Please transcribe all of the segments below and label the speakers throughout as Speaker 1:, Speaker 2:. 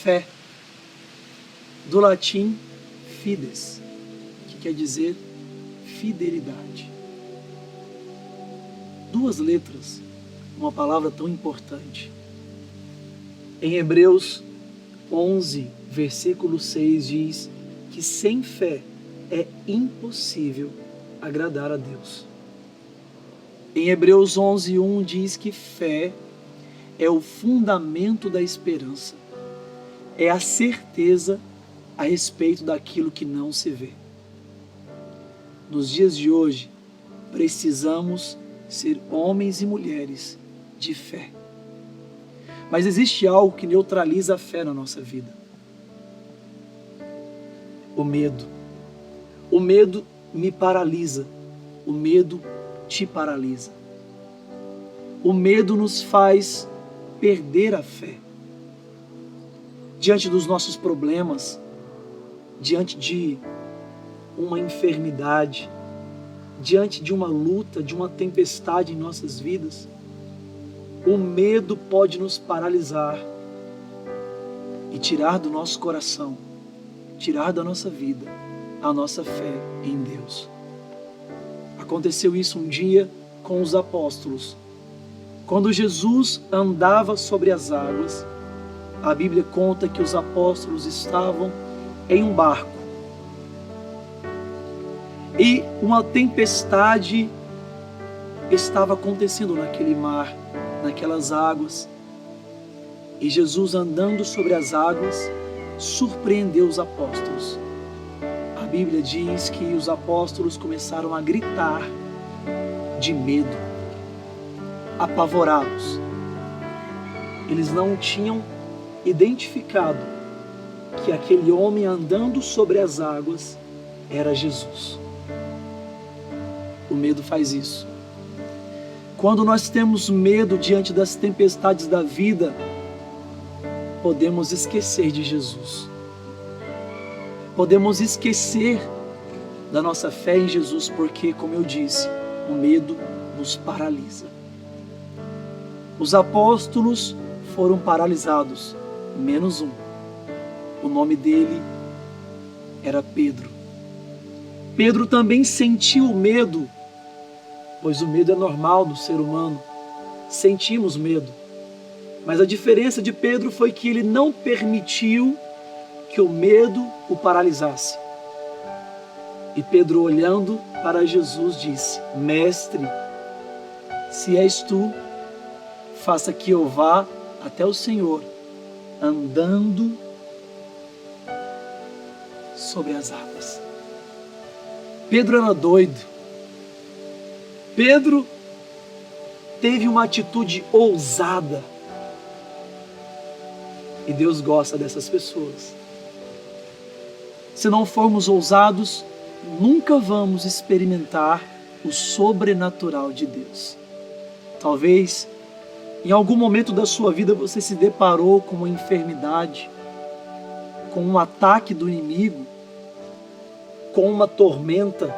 Speaker 1: fé, do latim fides, que quer dizer fidelidade. Duas letras, uma palavra tão importante. Em Hebreus 11, versículo 6 diz que sem fé é impossível agradar a Deus. Em Hebreus 11, 1 diz que fé é o fundamento da esperança, é a certeza a respeito daquilo que não se vê. Nos dias de hoje, precisamos ser homens e mulheres de fé. Mas existe algo que neutraliza a fé na nossa vida. O medo. O medo me paralisa. O medo te paralisa. O medo nos faz perder a fé. Diante dos nossos problemas, diante de uma enfermidade, diante de uma luta, de uma tempestade em nossas vidas, o medo pode nos paralisar e tirar do nosso coração, tirar da nossa vida a nossa fé em Deus. Aconteceu isso um dia com os apóstolos. Quando Jesus andava sobre as águas, a Bíblia conta que os apóstolos estavam em um barco. E uma tempestade estava acontecendo naquele mar, naquelas águas. E Jesus, andando sobre as águas, surpreendeu os apóstolos. A Bíblia diz que os apóstolos começaram a gritar de medo, apavorados. Eles não tinham identificado que aquele homem andando sobre as águas era Jesus. O medo faz isso. Quando nós temos medo diante das tempestades da vida, podemos esquecer de Jesus. Podemos esquecer da nossa fé em Jesus, porque, como eu disse, o medo nos paralisa. Os apóstolos foram paralisados, menos um. O nome dele era Pedro. Pedro também sentiu medo, pois o medo é normal do ser humano. Sentimos medo. Mas a diferença de Pedro foi que ele não permitiu que o medo o paralisasse. E Pedro, olhando para Jesus, disse: Mestre, se és tu, faça que eu vá até o Senhor, andando sobre as águas. Pedro era doido. Pedro teve uma atitude ousada. E Deus gosta dessas pessoas. Se não formos ousados, nunca vamos experimentar o sobrenatural de Deus. Talvez em algum momento da sua vida você se deparou com uma enfermidade, com um ataque do inimigo, com uma tormenta,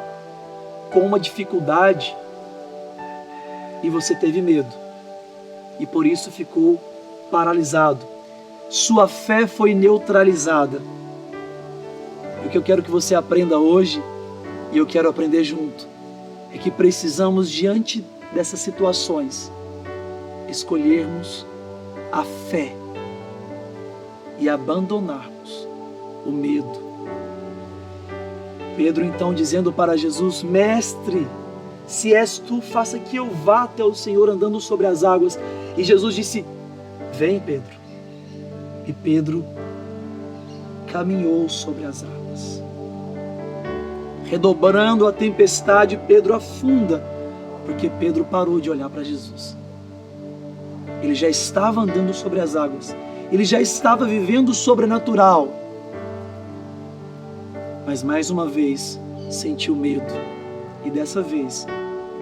Speaker 1: com uma dificuldade, e você teve medo, e por isso ficou paralisado. Sua fé foi neutralizada. O que eu quero que você aprenda hoje, e eu quero aprender junto, é que precisamos, diante dessas situações, escolhermos a fé e abandonarmos o medo. Pedro então dizendo para Jesus: Mestre, se és tu, faça que eu vá até o Senhor andando sobre as águas. E Jesus disse: Vem, Pedro. E Pedro caminhou sobre as águas. Redobrando a tempestade, Pedro afunda, porque Pedro parou de olhar para Jesus. Ele já estava andando sobre as águas. Ele já estava vivendo o sobrenatural. Mas mais uma vez sentiu medo. E dessa vez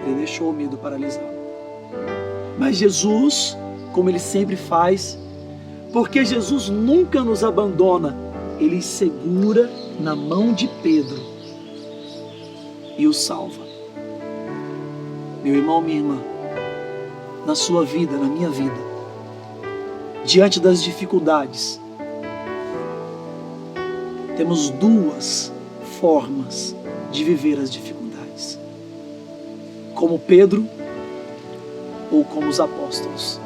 Speaker 1: ele deixou o medo paralisar. Mas Jesus, como ele sempre faz, porque Jesus nunca nos abandona, ele segura na mão de Pedro e o salva. Meu irmão, minha irmã, na sua vida, na minha vida, diante das dificuldades, temos duas formas de viver as dificuldades: como Pedro ou como os apóstolos.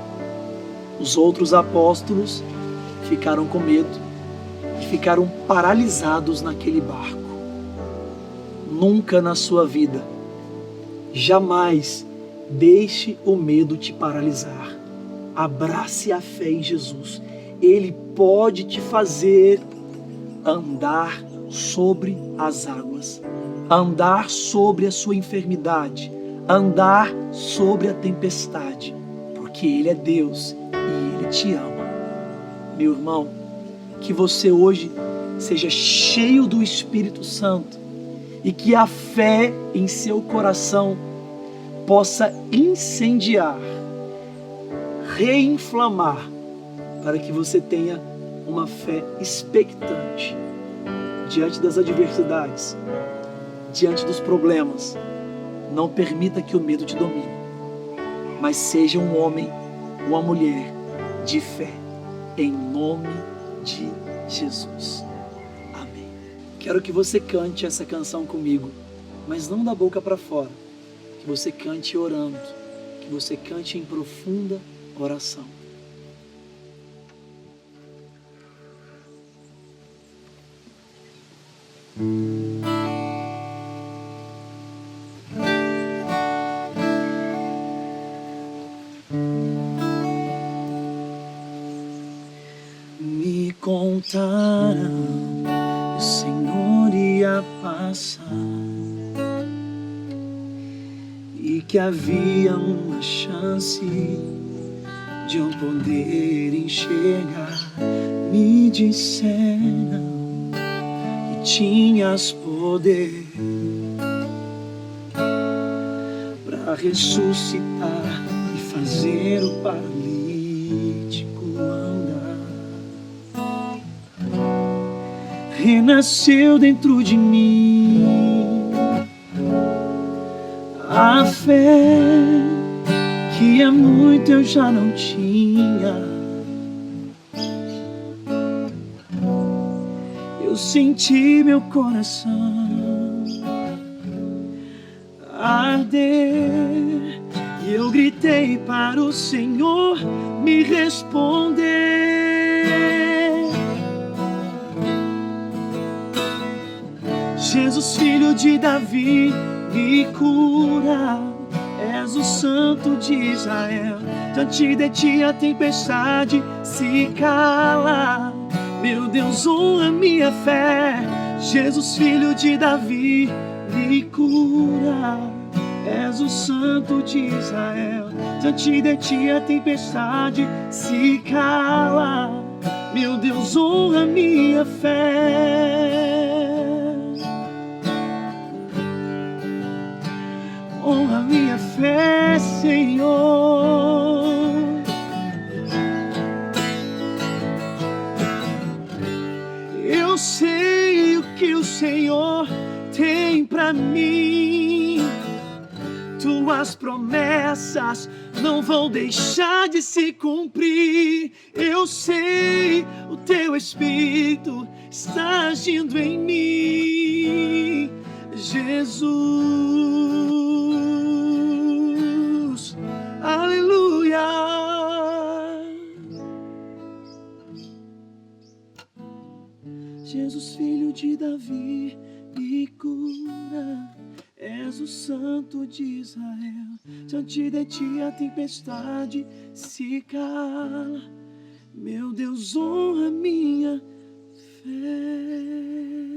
Speaker 1: Os outros apóstolos ficaram com medo e ficaram paralisados naquele barco. Nunca na sua vida, jamais deixe o medo te paralisar. Abrace a fé em Jesus. Ele pode te fazer andar sobre as águas, andar sobre a sua enfermidade, andar sobre a tempestade, porque Ele é Deus e Ele te ama. Meu irmão, que você hoje seja cheio do Espírito Santo e que a fé em seu coração possa incendiar, reinflamar, para que você tenha uma fé expectante diante das adversidades, diante dos problemas. Não permita que o medo te domine, mas seja um homem, uma mulher de fé, em nome de Jesus. Amém. Quero que você cante essa canção comigo, mas não da boca para fora. Que você cante orando, que você cante em profunda oração. Me contaram que o Senhor ia passar e que havia uma chance de eu poder enxergar. Me disseram que tinhas poder para ressuscitar e fazer o paralítico andar. Renasceu dentro de mim a fé que há muito eu já não tinha. Eu senti meu coração arder e eu gritei para o Senhor me responder. Jesus, filho de Davi, me cura. És o santo de Israel. Diante de ti a tempestade se cala. Meu Deus, honra minha fé. Jesus, filho de Davi, me cura. És o santo de Israel. Diante de ti a tempestade se cala. Meu Deus, honra minha fé. Honra minha fé, Senhor. Eu sei o que o Senhor tem pra mim. Tuas promessas não vão deixar de se cumprir. Eu sei, o teu Espírito está agindo em mim, Jesus. Aleluia. Jesus, filho de Davi, me cura. És o santo de Israel. Diante de ti a tempestade se cala. Meu Deus, honra minha fé.